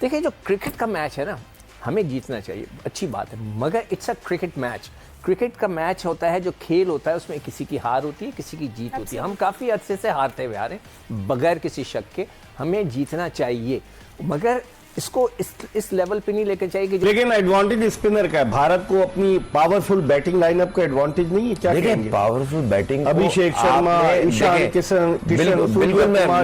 देखिए जो क्रिकेट का मैच है ना, हमें जीतना चाहिए, अच्छी बात है, मगर it's a cricket match. Cricket का मैच होता है, जो खेल होता है उसमें किसी की हार होती है, किसी की जीत होती है। हम काफ़ी अरसे से हारते हुए आ रहे हैं, बगैर किसी शक के। हमें जीतना चाहिए, मगर इसको इस लेवल पे नहीं लेकर चाहिए कि लेकिन एडवांटेज स्पिनर का है। भारत को अपनी पावरफुल बैटिंग लाइनअप का एडवांटेज नहीं है क्या? देखिए पावरफुल बैटिंग अभिषेक शर्मा, ईशान किशन,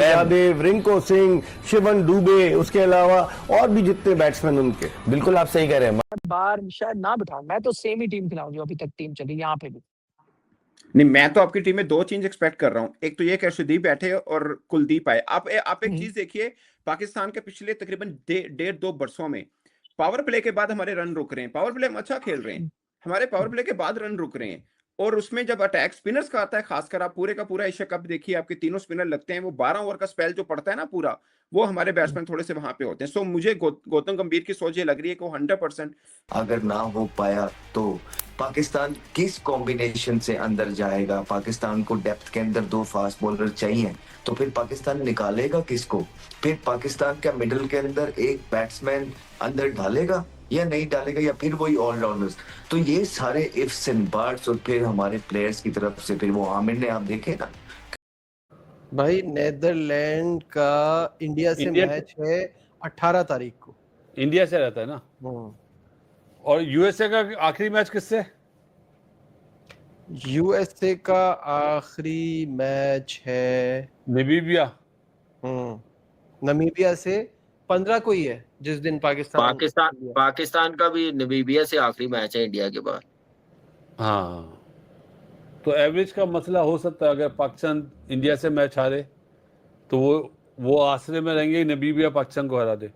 यादव, रिंकू सिंह, शिवन दुबे, उसके अलावा और भी जितने बैट्समैन उनके। बिल्कुल आप सही कह रहे हैं। बार शायद ना बिठाऊं, मैं तो सेम ही टीम खिलाऊं जो अभी तक टीम चली यहाँ पे भी। नहीं, मैं तो आपकी टीम में दो चीज एक्सपेक्ट कर रहा हूँ। एक तो ये कि अर्शदीप बैठे और कुलदीप आए। आप एक चीज देखिए, पाकिस्तान के पिछले तकरीबन 1.5-2 बरसों में पावर प्ले के बाद हमारे रन रुक रहे हैं। पावर प्ले हम अच्छा खेल रहे हैं, हमारे पावर प्ले के बाद रन रुक रहे हैं। और उसमें जब अटैक स्पिनर्स का आता है, खासकर आप पूरे का पूरा एशिया कप देखिए, आपके तीनों स्पिनर लगते हैं, वो 12 ओवर का स्पेल जो पड़ता है ना पूरा, वो हमारे बैट्समैन थोड़े से वहां पे होते हैं। सो मुझे गौतम गंभीर की सोच ये लग रही है कि वो 100% अगर ना हो पाया तो पाकिस्तान किस कॉम्बिनेशन से अंदर जाएगा? पाकिस्तान को डेप्थ के अंदर 2 फास्ट बॉलर चाहिए, तो फिर पाकिस्तान निकालेगा किसको? फिर पाकिस्तान का मिडिल के अंदर एक बैट्समैन अंदर डालेगा या नहीं डालेगा, या फिर वही ऑलराउंडर्स? तो ये सारे इफ्स एंड बट्स, और फिर हमारे प्लेयर्स की तरफ से फिर वो आमिर ने आप देखे ना। भाई नेदरलैंड का इंडिया से मैच है 18 तारीख को। इंडिया से रहता है ना। और यूएसए का आखिरी मैच किससे? यूएसए का आखिरी मैच है नामीबिया। नमीबिया से 15 को ही है, जिस दिन पाकिस्तान का भी नामीबिया से आखिरी मैच है इंडिया के बाद। हाँ, तो एवरेज का मसला हो सकता है। अगर पाकिस्तान इंडिया से मैच हारे तो वो आसरे में रहेंगे, नामीबिया पाकिस्तान को हरा दे।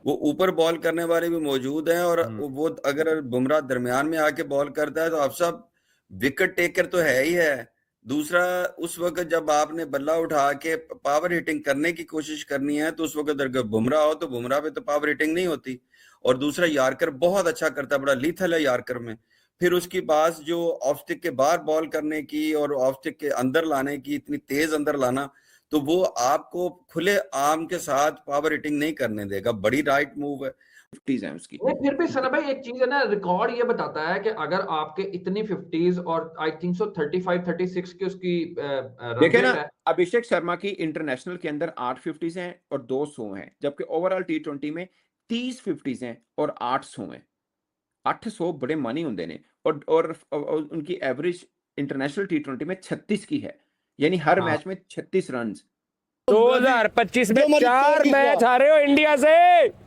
वो ऊपर बॉल करने वाले भी मौजूद हैं, और वो अगर बुमराह दरमियान में आके बॉल करता है तो आप सब विकेट टेकर तो है ही है। दूसरा, उस वक्त जब आपने बल्ला उठा के पावर हिटिंग करने की कोशिश करनी है, तो उस वक्त अगर बुमराह हो तो बुमराह पे तो पावर हिटिंग नहीं होती। और दूसरा, यार्कर बहुत अच्छा करता है, बड़ा लीथल है यार्कर में। फिर उसकी बात जो ऑफ स्टिक के बाहर बॉल करने की और ऑफ स्टिक के अंदर लाने की, इतनी तेज अंदर लाना, तो वो आपको खुले आम के साथ पावर हिटिंग नहीं करने देगा। बड़ी राइट मूव है। 50s हैं उसकी। फिर भी सना भाई एक चीज है ना, रिकॉर्ड ये बताता है कि अगर आपके इतनी 50s और आई थिंक सो 35-36 की उसकी देखिए ना, अभिषेक शर्मा की इंटरनेशनल के अंदर 8 50s हैं और 2 100 हैं, जबकि ओवरऑल T20 में 30 50s हैं और 8 100 हैं। 800 बड़े मनी होंगे ने, और उनकी एवरेज इंटरनेशनल T20 में 36 की है, यानी हर मैच में 36 रन। 2025 में 4 मैच हारे हो इंडिया से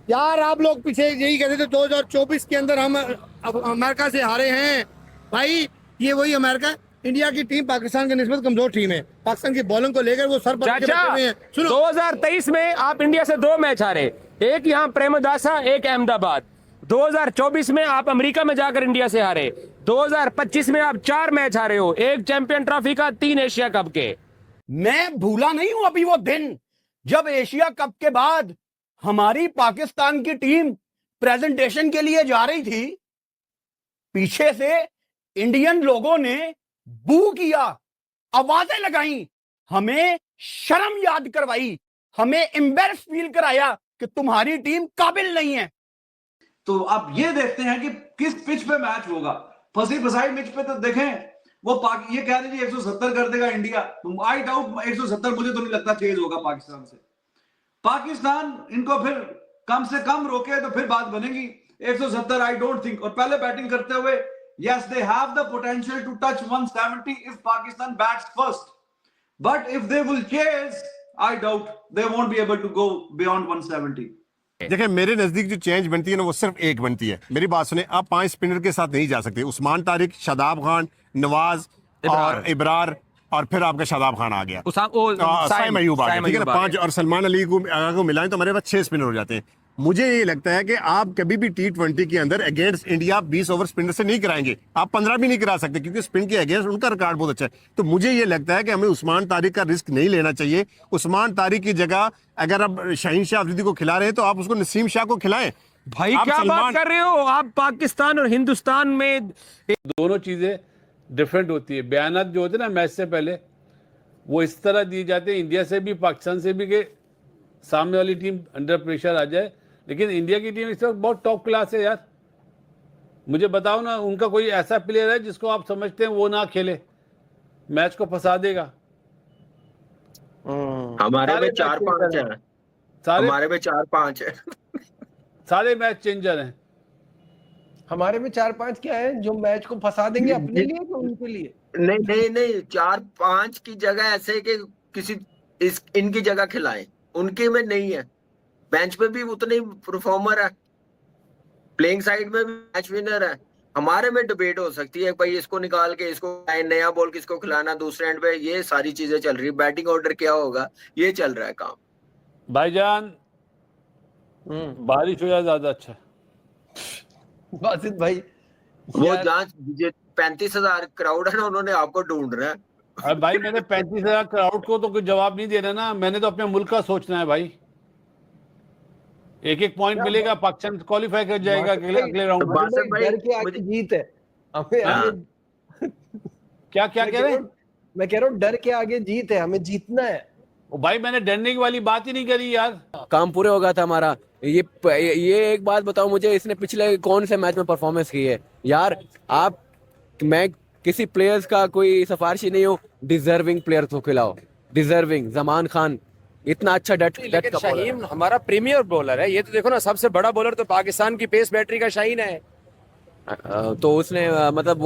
यार। आप लोग पीछे यही कहते थे 2024 के अंदर हम अमेरिका से हारे हैं। भाई ये वही अमेरिका, इंडिया की टीम पाकिस्तान की निस्बत कमजोर टीम है। पाकिस्तान की बॉलिंग को लेकर वो सर पर बैठे हुए हैं। सुनो, 2023 में आप इंडिया से 2 मैच हारे, एक यहाँ प्रेमदासा, एक अहमदाबाद। 2024 में आप अमेरिका में जाकर इंडिया से हारे। 2025 में आप 4 मैच हारे हो, एक चैंपियन ट्रॉफी का, 3 एशिया कप के। मैं भूला नहीं हूं अभी वो दिन जब एशिया कप के बाद हमारी पाकिस्तान की टीम प्रेजेंटेशन के लिए जा रही थी, पीछे से इंडियन लोगों ने बू किया, आवाजें लगाई, हमें शर्म याद करवाई, हमें एम्बैरेस फील कराया कि तुम्हारी टीम काबिल नहीं है। तो आप ये देखते हैं कि किस पिच पे मैच होगा। फंसी फसाई पिच पे तो देखें, वो ये कह रहे जी 170 कर देगा इंडिया, आई डाउट 170 मुझे तो नहीं लगता चेंज होगा पाकिस्तान से। पाकिस्तान इनको फिर कम से कम रोके तो फिर बात बनेगी। 170 आई डोंट थिंक। और पहले बैटिंग करते हुए, yes they have the potential to touch 170 if Pakistan bats first, but if they will chase, I doubt they won't be able to go beyond 170। देखिए मेरे नजदीक जो चेंज बनती है ना, वो सिर्फ एक बनती है। मेरी बात सुने, आप 5 स्पिनर के साथ नहीं जा सकते। उस्मान तारिक, शादाब खान, नवाज और इब्रार, और फिर आपका शादाब खान आ गया, साइम अयूब आ गया, ठीक है ना, 5, और सलमान अली को मिलाएं तो हमारे पास 6 स्पिनर हो जाते हैं। मुझे ये लगता है कि आप कभी भी T20 के अंदर अगेंस्ट इंडिया 20 ओवर स्पिनर से नहीं कराएंगे। आप 15 भी नहीं करा सकते, क्योंकि स्पिन के अगेंस्ट उनका रिकॉर्ड बहुत अच्छा है। तो मुझे ये लगता है कि हमें उस्मान तारिक का रिस्क नहीं लेना चाहिए। उस्मान तारिक की जगह अगर आप शाहीन शाह अफरीदी को खिला रहे हैं तो आप उसको नसीम शाह को खिलाएं। भाई क्या बात कर रहे हो आप? पाकिस्तान और हिंदुस्तान में दोनों चीजें डिफरेंट होती है। बयानात जो होते हैं ना मैच से पहले, वो इस तरह दिए जाते हैं इंडिया से भी पाकिस्तान से भी, कि सामने वाली टीम अंडर प्रेशर आ जाए लेकिन इंडिया की टीम इस वक्त बहुत टॉप क्लास है यार। मुझे बताओ ना, उनका कोई ऐसा प्लेयर है जिसको आप समझते हैं वो ना खेले, मैच को फंसा देगा? हमारे सारे में 4-5 है, सारे हमारे में 4-5 है। सारे मैच चेंजर हैं। हमारे में 4-5 क्या है जो मैच को फंसा देंगे अपने लिए तो उनके लिए? नहीं नहीं नहीं, 4-5 की जगह ऐसे कि किसी इनकी जगह खिलाएं, उनके में नहीं है। बेंच पे भी उतने ही परफॉर्मर है, प्लेइंग साइड में भी मैच विनर है। हमारे में डिबेट हो सकती है भाई इसको निकाल के इसको नया बॉल किसको खिलाना दूसरे एंड पे, ये सारी चीजें चल रही है। बैटिंग ऑर्डर क्या होगा ये चल रहा है काम। भाईजान बारिश हो जाए ज्यादा अच्छा। बासित भाई वो जहाँ 35,000 क्राउड है ना, उन्होंने आपको ढूंढ रहा है। अब भाई मैंने 35,000 क्राउड को तो कोई जवाब नहीं देना ना, मैंने तो अपने मुल्क का सोचना है भाई। एक पॉइंट मिलेगा, पाकिस्तान क्वालिफाई कर जाएगा अगले राउंड में। डर के आगे जीत है हमें। क्या क्या कह रहे हैं? मैं कह रहा हूँ डर के आगे जीत है, हमें जीतना है। भाई मैंने डरने की वाली बात ही नहीं करी यार। काम पूरे हो गया था हमारा। ये एक बात बताओ मुझे, इसने पिछले कौन से मैच में परफॉर्मेंस की है यार? मैं किसी प्लेयर्स का कोई सिफारिशी नहीं हूँ, डिजर्विंग प्लेयर को खिलाओ, डिजर्विंग। जमान खान इतना अच्छा डट का शाहीन हमारा प्रीमियर बॉलर है, ये तो देखो ना, सबसे बड़ा बॉलर तो पाकिस्तान की पेस बैटरी का शाहीन है। तो उसने मतलब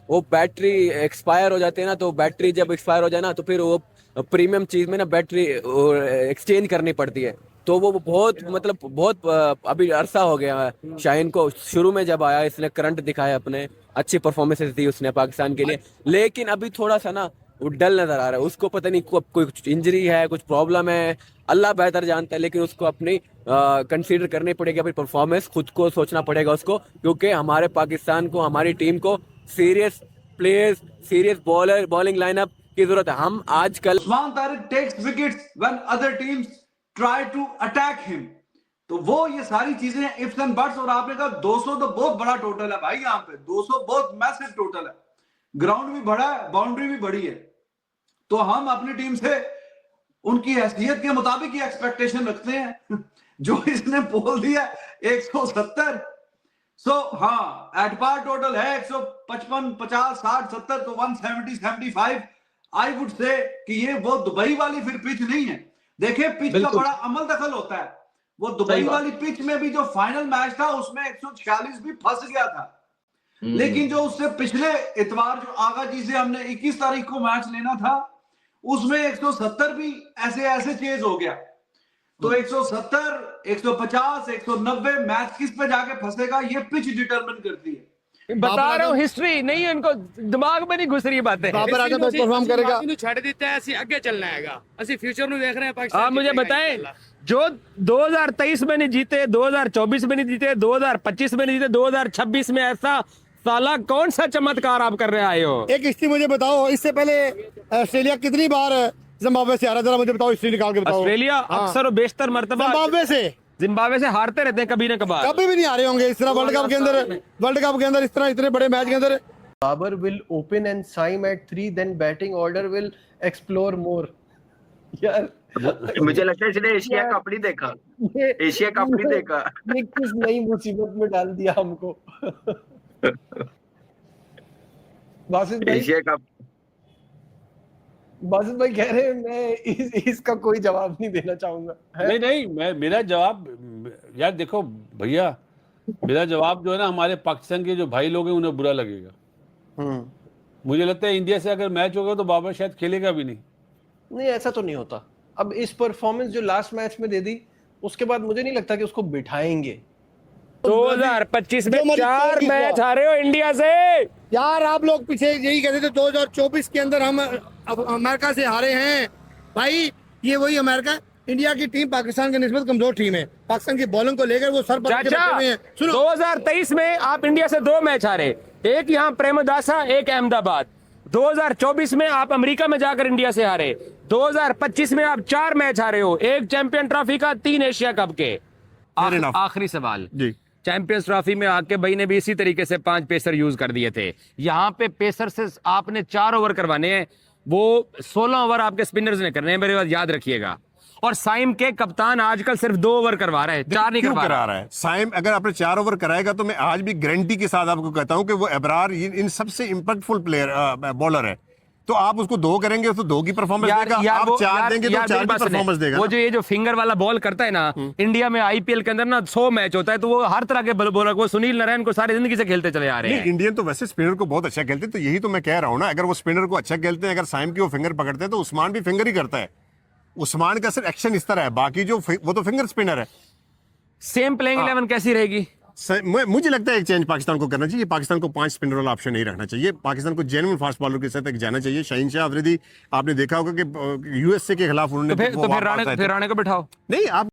वो बैटरी एक्सपायर हो जाती है ना, तो बैटरी जब एक्सपायर हो जाए ना तो फिर वो प्रीमियम चीज में ना बैटरी एक्सचेंज करनी पड़ती है। तो वो बहुत मतलब बहुत अभी अरसा हो गया है शाहीन को। शुरू में जब आया इसने करंट दिखाया, अपने अच्छी परफॉर्मेंसेस दी उसने पाकिस्तान के लिए, लेकिन अभी थोड़ा सा ना वो डल नजर आ रहा है। उसको पता नहीं कोई इंजरी है, कुछ प्रॉब्लम है, अल्लाह बेहतर जानता है, लेकिन उसको अपनी कंसीडर करनी पड़ेगी अपनी परफॉर्मेंस, खुद को सोचना पड़ेगा उसको, क्योंकि हमारे पाकिस्तान को, हमारी टीम को serious players, serious bowling lineup की जरूरत है। हम आजकल Usman Tariq takes wickets when other teams try to attack him, तो वो ये सारी चीजें इफ्स एंड बट्स। और आपने कहा 200 तो बहुत बड़ा टोटल है भाई, यहाँ पे 200 बहुत मैसिव टोटल है। ग्राउंड भी बड़ा है, बाउंड्री भी बड़ी है, तो हम अपनी टीम से उनकी हैसियत के मुताबिक ही एक्सपेक्टेशन रखते हैं। जो इसने बोल दिया 170, सो हाँ एट पार टोटल है 155, 50, 60, 70, तो 170, 75 आई वुड से कि ये वो दुबई वाली फिर पिच नहीं है। देखिए पिच का बड़ा अमल दखल होता है। वो दुबई वाली पिच में भी जो फाइनल मैच था उसमें 146 भी फंस गया था, लेकिन जो उससे पिछले इतवार जो आगा जी से हमने 21 तारीख को मैच लेना था उसमें 170 भी ऐसे चेज हो गया। तो 170, 150, 190 मैच किस पे जाके फंसेगा ये पिच डिटरमिन करती है। बता रहा हूँ, हिस्ट्री नहीं है, इनको दिमाग में नहीं घुस रही बातें। बाबर आगे तो परफॉर्म करेगा। छड़ देता है, आगे चलना है, असि फ्यूचर में देख रहे हैं पाकिस्तान। आप मुझे बताएं, जो 2023 में नहीं जीते, 2024 में नहीं जीते, 2025 में नहीं जीते, 2026 में ऐसा साला कौन सा चमत्कार आप कर रहे आए हो? एक हिस्ट्री मुझे बताओ, इससे पहले ऑस्ट्रेलिया कितनी बार जिम्बाब्वे से हारा, जरा मुझे बताओ, हिस्ट्री निकाल के बताओ। ऑस्ट्रेलिया अक्सर और बेशतर मर्तबा जिम्बाब्वे से हारते रहते हैं, कभी ना कभार। कभी भी नहीं हारे होंगे इस तरह वर्ल्ड कप के अंदर इस तरह इतने बड़े मैच के अंदर। Babar will open and Saim at 3, then batting order will explore more. यार मुझे लगता है इसने एशिया कप नहीं देखा, एशिया कप नहीं देखा। ये किस नई मुसीबत में डाल दिया हमको। एशिया कप बासित भाई कह रहे हैं मैं इसका कोई जवाब नहीं देना चाहूंगा। नहीं मेरा जवाब यार देखो भैया, मेरा जवाब जो है ना, हमारे पाकिस्तान के जो भाई लोग हैं उन्हें बुरा लगेगा। मुझे लगता है इंडिया से अगर मैच होगा तो बाबर शायद खेलेगा भी नहीं। ऐसा तो नहीं होता। अब इस परफॉर्मेंस जो लास्ट मैच में दे दी उसके बाद मुझे नहीं लगता कि उसको बिठाएंगे। 2025 में 4 मैच हारे हो इंडिया से यार। आप लोग पीछे यही कहते थे 2024 के अंदर हम अमेरिका से हारे हैं। भाई ये वही अमेरिका, इंडिया की टीम पाकिस्तान के निस्बत कमजोर टीम है। पाकिस्तान की बॉलिंग को लेकर वो सर पर सुनो, 2023 में आप इंडिया से 2 मैच हारे, एक यहाँ प्रेमदासा, एक अहमदाबाद। 2024 में आप अमेरिका में जाकर इंडिया से हारे। 2025 में आप 4 मैच हारे हो, एक चैंपियन ट्रॉफी का, 3 एशिया कप के। आखिरी सवाल जी, चैंपियंस ट्रॉफी में आके भाई ने भी इसी तरीके से 5 पेसर यूज कर दिए थे। यहाँ पे पेसर से आपने 4 ओवर करवाने हैं, वो 16 ओवर आपके स्पिनर्स ने करने हैं, मेरे बात याद रखिएगा। और साइम के कप्तान आजकल सिर्फ 2 ओवर करवा रहे हैं, 4 नहीं क्यों करवा करा रहा है साइम? अगर आपने 4 ओवर कराएगा तो मैं आज भी गारंटी के साथ आपको कहता हूं कि वो एबरार इन सबसे इंपैक्टफुल प्लेयर बॉलर है। तो आप उसको 2 करेंगे तो 2 की परफॉर्मेंस देगा, आप 4 देंगे तो 4 की परफॉर्मेंस देगा। वो जो ये जो फिंगर वाला बॉल करता है ना, इंडिया में आईपीएल के अंदर ना 100 मैच होता है, तो वो हर तरह के बॉलर को, सुनील नारायण को सारी जिंदगी से खेलते चले आ रहे हैं। इंडियन तो वैसे स्पिनर को बहुत अच्छा खेलते हैं, तो यही तो मैं कह रहा हूं ना, अगर वो स्पिनर को अच्छा खेलते हैं, अगर साइम की वो फिंगर पकड़ते हैं तो उस्मान भी फिंगर ही करता है। उस्मान का सिर्फ एक्शन इस तरह है, बाकी जो वो तो फिंगर स्पिनर है। सेम प्लेइंग 11 कैसी रहेगी? मुझे लगता है एक चेंज पाकिस्तान को करना चाहिए। पाकिस्तान को 5 स्पिनर वाला ऑप्शन नहीं रखना चाहिए। पाकिस्तान को जेन्युइन फास्ट बॉलर के साथ जाना चाहिए। शाहीन शाह अफरीदी आपने देखा होगा कि यूएसए के खिलाफ उन्होंने तो फिर राणे को बिठाओ। नहीं, आप